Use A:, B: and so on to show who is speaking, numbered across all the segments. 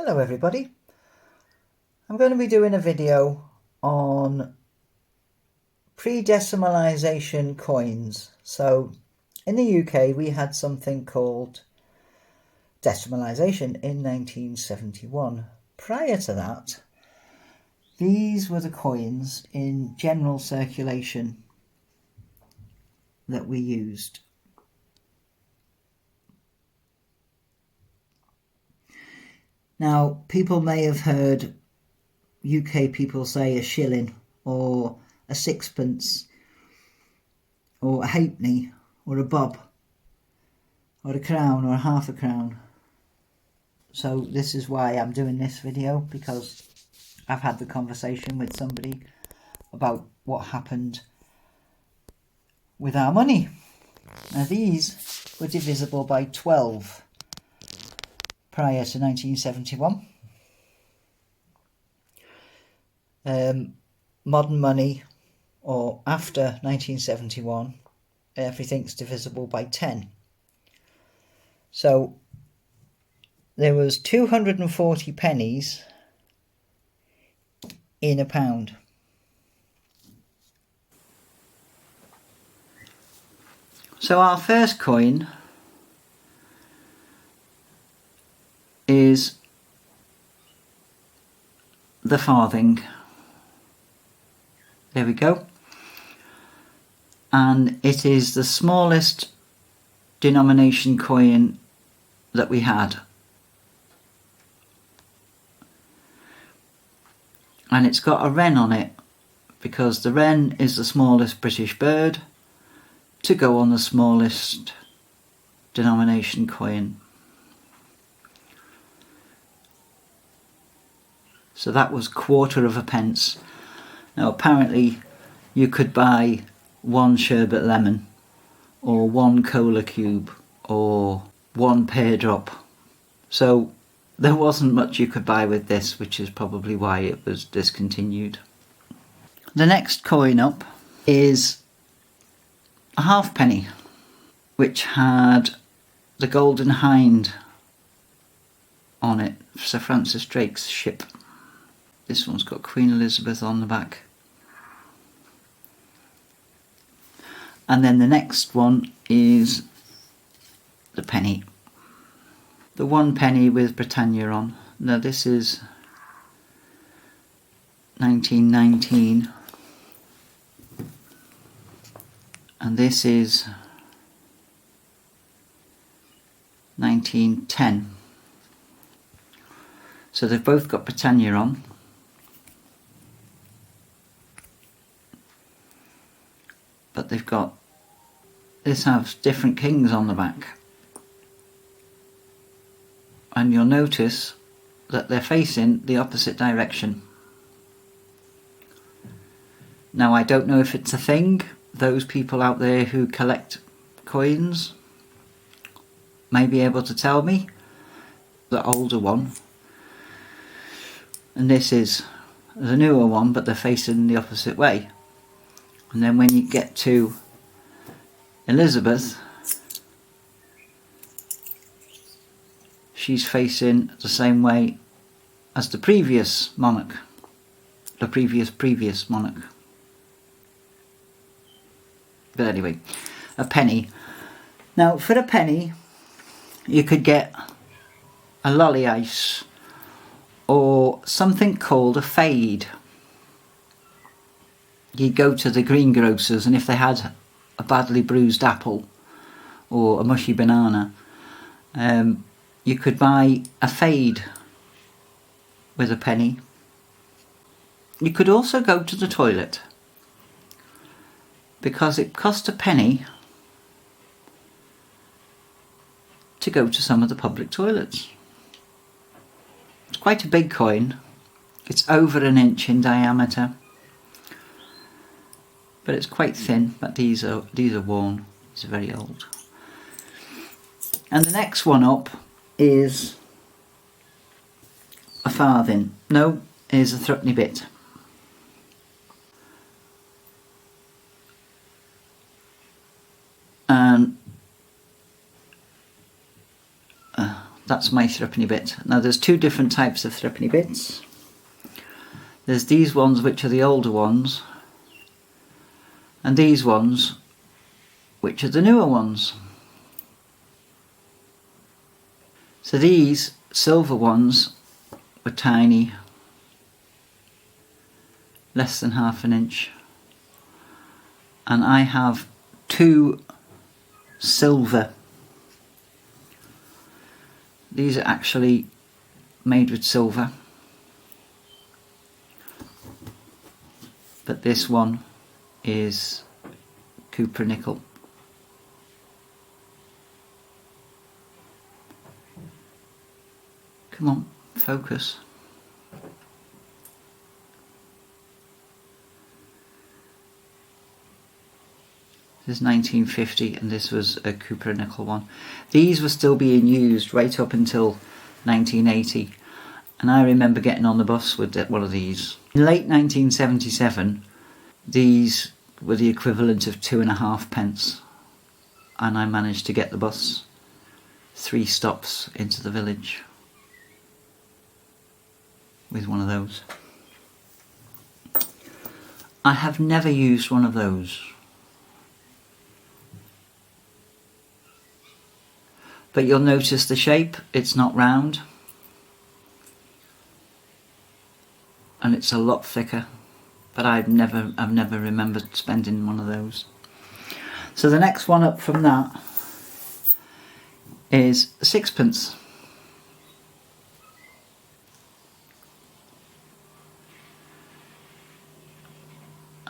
A: Hello everybody, I'm going to be doing a video on pre-decimalisation coins. So in the UK we had something called decimalisation in 1971. Prior to that, these were the coins in general circulation that we used. Now, people may have heard UK people say a shilling or a sixpence or a halfpenny or a bob or a crown or a half a crown. So this is why I'm doing this video, because I've had the conversation with somebody about what happened with our money. Now these were divisible by 12 prior to 1971. Modern money, or after 1971, everything's divisible by 10. So there was 240 pennies in a pound. So our first coin is the farthing. There we go. And it is the smallest denomination coin that we had. And it's got a wren on it, because the wren is the smallest British bird to go on the smallest denomination coin. So that was 1/4 of a pence. Now apparently you could buy 1 sherbet lemon or 1 cola cube or 1 pear drop. So there wasn't much you could buy with this, which is probably why it was discontinued. The next coin up is a halfpenny, which had the Golden Hind on it, Sir Francis Drake's ship. This one's got Queen Elizabeth on the back. And then the next one is the penny. The 1 penny with Britannia on. Now this is 1919. And this is 1910. So they've both got Britannia on. But they've got, this has different kings on the back. And you'll notice that they're facing the opposite direction. Now I don't know if it's a thing. Those people out there who collect coins may be able to tell me. The older one. And this is the newer one, but they're facing the opposite way. And then when you get to Elizabeth, she's facing the same way as the previous monarch, the previous monarch. But anyway, a penny. Now for a penny you could get a lolly ice or something called a fade. You'd go to the greengrocers, and if they had a badly bruised apple or a mushy banana, you could buy a fade with a penny. You could also go to the toilet, because it cost a penny to go to some of the public toilets. It's quite a big coin. It's over 1 inch in diameter. But it's quite thin, but these are worn. These are very old. And the next one up is a farthing. No, is a threepenny bit. And that's my threepenny bit. Now there's two different types of threepenny bits. There's these ones which are the older ones, and these ones which are the newer ones. So these silver ones were tiny, less than ½ inch, and I have two silver. These are actually made with silver, but this one is copper nickel. Come on, focus. This is 1950 and this was a copper nickel one. These were still being used right up until 1980, and I remember getting on the bus with one of these. In late 1977, these were the equivalent of 2.5 pence, and I managed to get the bus 3 stops into the village with one of those. I have never used one of those, but you'll notice the shape, it's not round, and it's a lot thicker, but I've never remembered spending one of those. So the next one up from that is 6pence.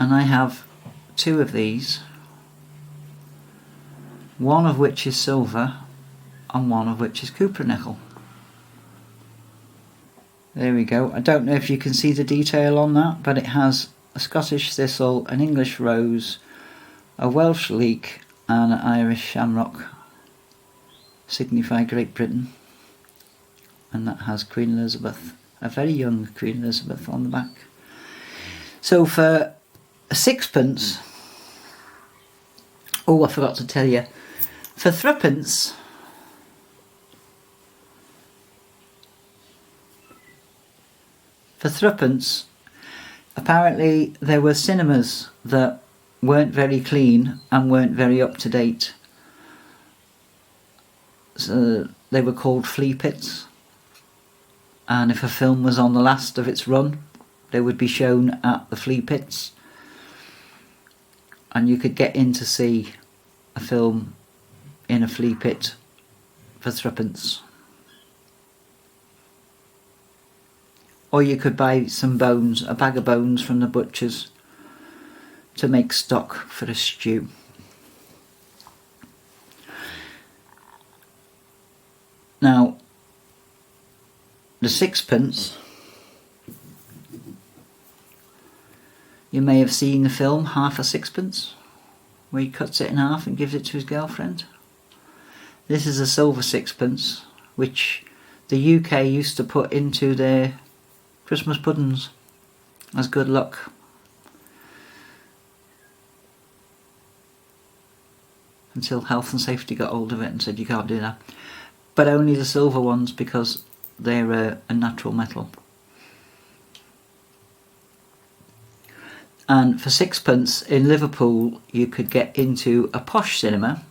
A: And I have 2 of these, one of which is silver and one of which is copper nickel. There we go. I don't know if you can see the detail on that, but it has a Scottish thistle, an English rose, a Welsh leek and an Irish shamrock, signify Great Britain, and that has Queen Elizabeth, a very young Queen Elizabeth on the back. So for 6pence, oh, I forgot to tell you, for 3pence, apparently there were cinemas that weren't very clean and weren't very up to date. So they were called flea pits, and if a film was on the last of its run, they would be shown at the flea pits, and you could get in to see a film in a flea pit for 3pence. Or you could buy some bones, a bag of bones from the butcher's, to make stock for a stew. Now, the 6pence, you may have seen the film Half a Sixpence, where he cuts it in half and gives it to his girlfriend. This is a silver 6pence, which the UK used to put into their Christmas puddings as good luck. Until health and safety got hold of it and said you can't do that. But only the silver ones, because they're a natural metal. And for 6pence in Liverpool you could get into a posh cinema,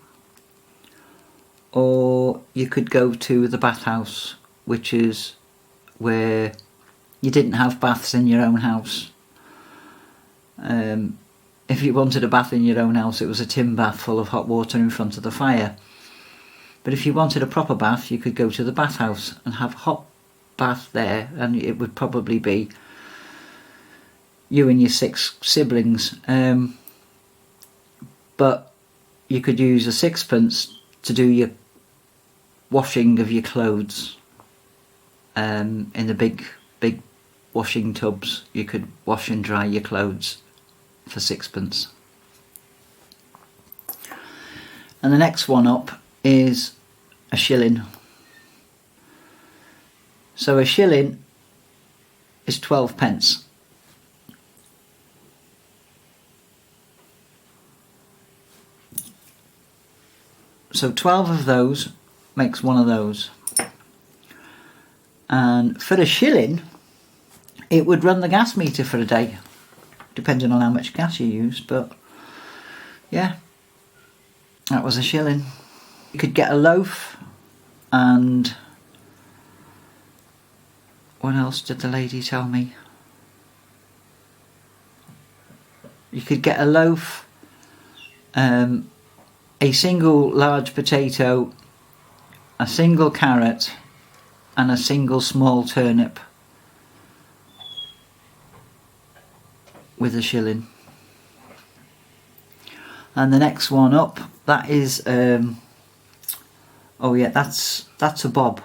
A: or you could go to the bathhouse, which is where you didn't have baths in your own house. If you wanted a bath in your own house, it was a tin bath full of hot water in front of the fire. But if you wanted a proper bath, you could go to the bathhouse and have a hot bath there, and it would probably be you and your 6 siblings. But you could use a 6pence to do your washing of your clothes. In the big washing tubs, you could wash and dry your clothes for 6pence. And the next one up is a shilling. So a shilling is 12pence. So 12 of those makes one of those. And for a shilling, it would run the gas meter for a day, depending on how much gas you used. But yeah, that was a shilling. You could get a loaf, and what else did the lady tell me? You could get a loaf, a single large potato, a single carrot, and a single small turnip with a shilling. And the next one up, that is oh yeah, that's a bob.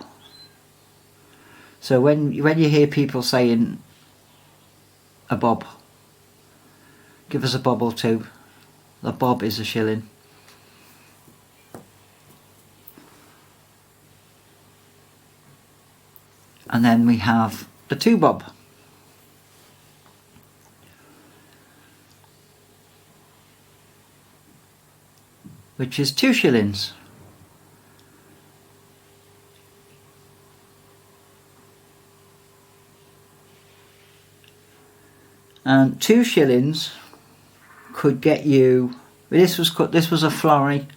A: So when you hear people saying a bob, give us a bob or two, the bob is a shilling. And then we have the 2 bob, which is 2 shillings. And 2 shillings could get you, this was a florin,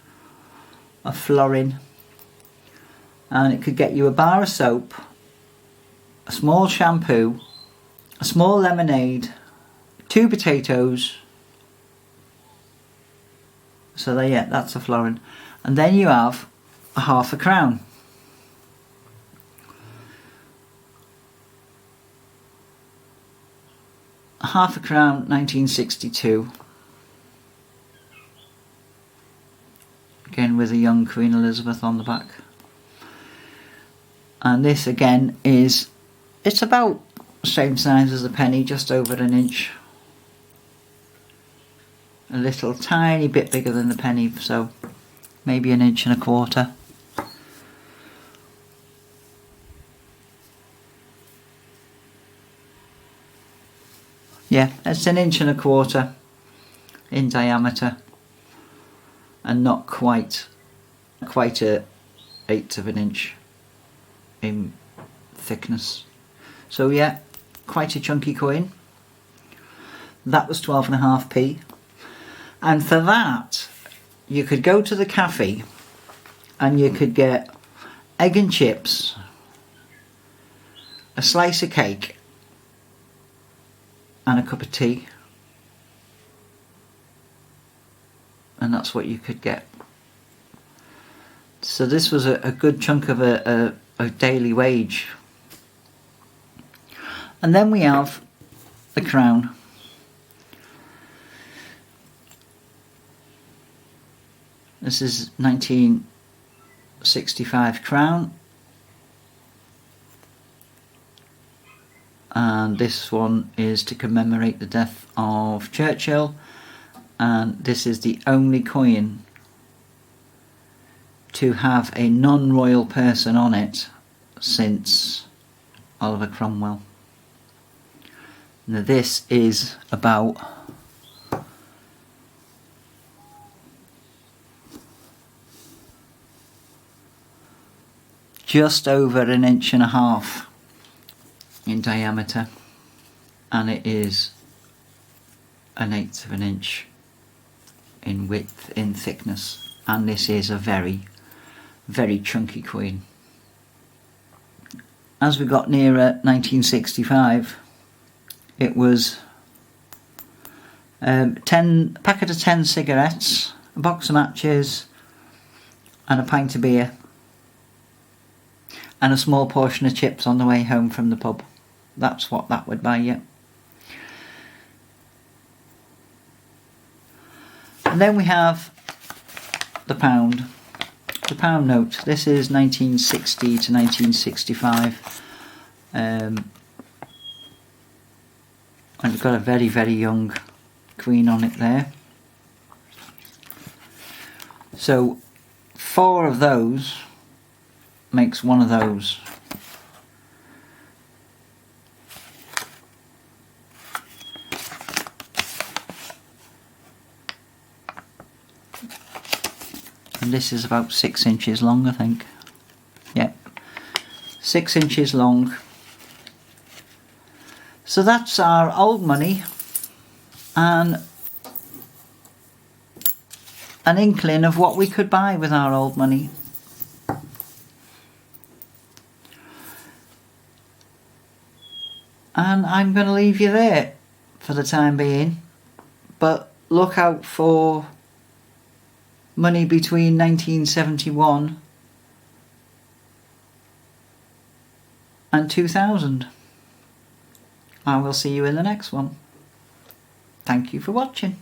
A: and it could get you a bar of soap, a small shampoo, a small lemonade, 2 potatoes. So there, yeah, that's a florin. And then you have a half a crown. A half a crown, 1962. Again with a young Queen Elizabeth on the back. And this again is, it's about the same size as a penny, just over an inch. A little tiny bit bigger than the penny, so maybe an inch and a quarter. Yeah, it's an inch and a quarter in diameter, and not quite a 1/8 of an inch in thickness. So yeah, quite a chunky coin. That was 12.5p. And for that, you could go to the cafe and you could get egg and chips, a slice of cake, and a cup of tea. And that's what you could get. So this was a good chunk of a daily wage. And then we have the crown. This is 1965 crown. And this one is to commemorate the death of Churchill. And this is the only coin to have a non-royal person on it since Oliver Cromwell. Now this is about just over an inch and a half in diameter, and it is an 1/8 of an inch in width, in thickness, and this is a very, very chunky coin. As we got nearer 1965, it was a packet of 10 cigarettes, a box of matches, and a pint of beer, and a small portion of chips on the way home from the pub. That's what that would buy you. And then we have the pound note. This is 1960 to 1965. And we've got a very, very young queen on it there. So 4 of those makes 1 of those. And this is about 6 inches long, I think. Yep, 6 inches long. So that's our old money and an inkling of what we could buy with our old money. And I'm going to leave you there for the time being, but look out for money between 1971 and 2000. I will see you in the next one. Thank you for watching.